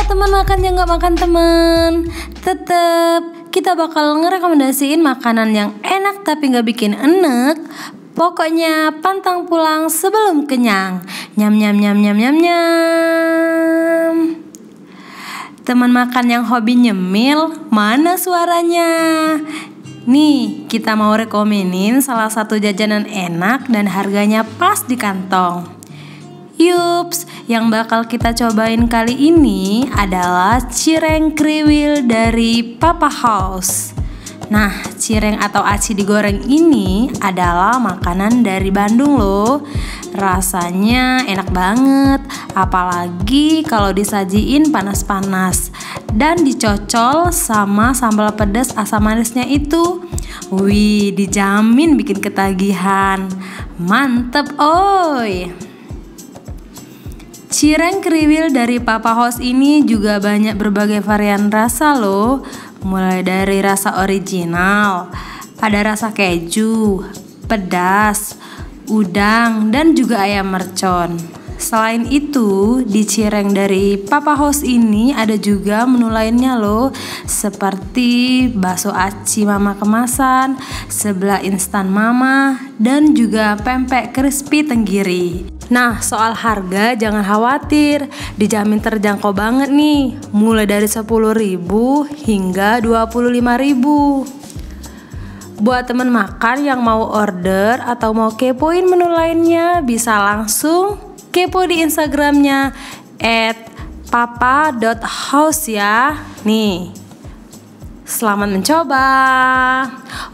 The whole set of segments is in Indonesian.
Buat teman makan yang gak makan teman, tetep kita bakal ngerekomendasiin makanan yang enak tapi gak bikin enek. Pokoknya pantang pulang sebelum kenyang. Nyam nyam nyam nyam nyam nyam. Teman makan yang hobi nyemil, mana suaranya? Nih, kita mau rekomenin salah satu jajanan enak dan harganya pas di kantong. Yups, yang bakal kita cobain kali ini adalah cireng kriwil dari Papa House. Nah, cireng atau aci digoreng ini adalah makanan dari Bandung loh. Rasanya enak banget, apalagi kalau disajiin panas-panas dan dicocol sama sambal pedas asam manisnya itu. Wih, dijamin bikin ketagihan. Mantep oi. Cireng kriwil dari Papa House ini juga banyak berbagai varian rasa loh. Mulai dari rasa original, ada rasa keju, pedas, udang, dan juga ayam mercon. Selain itu, di cireng dari Papa House ini ada juga menu lainnya loh, seperti bakso aci mama kemasan, sebelah instan mama, dan juga pempek crispy tenggiri. Nah, soal harga jangan khawatir, dijamin terjangkau banget nih, mulai dari 10.000 hingga 25.000. Buat temen makan yang mau order atau mau kepoin menu lainnya, bisa langsung kepo di Instagramnya @papa.house ya. Nih, selamat mencoba.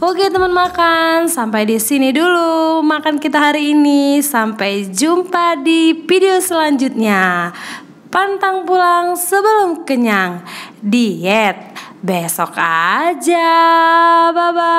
Oke teman makan, sampai di sini dulu makan kita hari ini. Sampai jumpa di video selanjutnya. Pantang pulang sebelum kenyang. Diet besok aja. Bye bye.